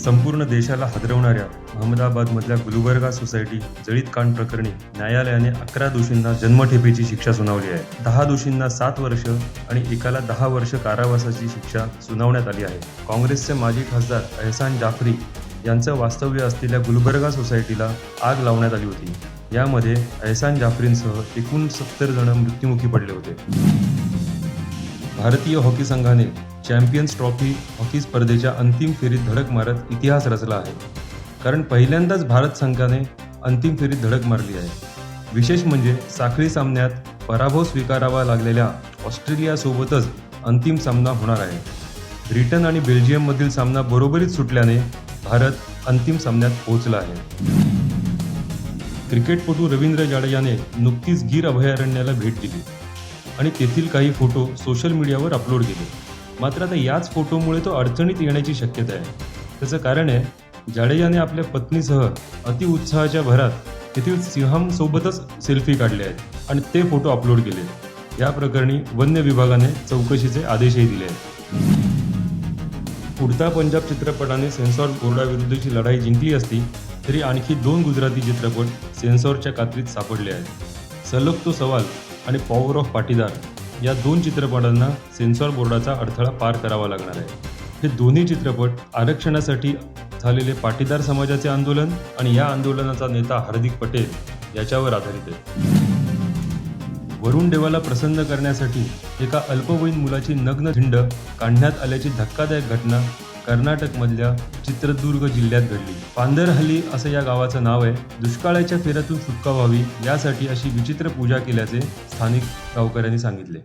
संपूर्ण देशाला हादरवणाऱ्या अहमदाबादमधल्या गुलबर्गा सोसायटी जळीत कांड प्रकरणी न्यायालयाने 11 दोषींना जन्मठेपेची शिक्षा सुनावली आहे. 10 दोषींना 7 वर्ष आणि एकाला 10 वर्ष कारावासाची शिक्षा सुनावण्यात आली आहे. काँग्रेसचे माजी खासदार एहसान जाफरी यांचं वास्तव्य असलेल्या गुलबर्गा सोसायटीला आग लावण्यात आली होती. यामध्ये एहसान जाफरींसह एकूण 70 जण मृत्युमुखी पडले होते. भारतीय हॉकी संघाने चॅम्पियन्स ट्रॉफी हॉकी स्पर्धेच्या अंतिम फेरीत धडक मारत इतिहास रचला आहे. कारण पहिल्यांदाच भारत संघाने अंतिम फेरीत धडक मारली आहे. विशेष म्हणजे साखळी सामन्यात पराभव स्वीकारावा लागलेल्या ऑस्ट्रेलियासोबतच अंतिम सामना होणार आहे. ब्रिटन आणि बेल्जियममधील सामना बरोबरीत सुटल्याने भारत अंतिम सामन्यात पोहोचला आहे. क्रिकेटपटू रवींद्र जाडेजाने नुकतीच गीर अभयारण्याला भेट दिली आणि तेथील काही फोटो सोशल मीडियावर अपलोड केले. मात्र आता याच फोटोमुळे तो अडचणीत येण्याची शक्यता आहे. त्याचं कारण आहे, जाडेजाने आपल्या पत्नीसह अतिउत्साहाच्या भरात तेथील सिंहांसोबतच सेल्फी काढले आहेत आणि ते फोटो अपलोड केले. या प्रकरणी वन्य विभागाने चौकशीचे आदेशही दिले आहेत. उडता पंजाब चित्रपटाने सेन्सॉर बोर्डाविरुद्धची लढाई जिंकली असती तरी आणखी 2 गुजराती चित्रपट सेन्सॉरच्या कात्रीत सापडले आहेत. सलग तो सवाल आणि पॉवर ऑफ पाटीदार या 2 चित्रपटांना सेन्सॉर बोर्डाचा अडथळा पार करावा लागणार आहे. हे दोन्ही चित्रपट आरक्षणासाठी झालेले पाटीदार समाजाचे आंदोलन आणि या आंदोलनाचा नेता हार्दिक पटेल याच्यावर आधारित आहे. वरुण देवाला प्रसन्न करण्यासाठी एका अल्पवयीन मुलाची नग्न धिंड काढण्यात आल्याची धक्कादायक घटना कर्नाटकमधल्या चित्रदुर्ग जिल्ह्यात घडली. पांदरहल्ली असं या गावाचं नाव आहे. दुष्काळाच्या फेऱ्यातून सुटका व्हावी यासाठी अशी विचित्र पूजा केल्याचे स्थानिक गावकऱ्यांनी सांगितले.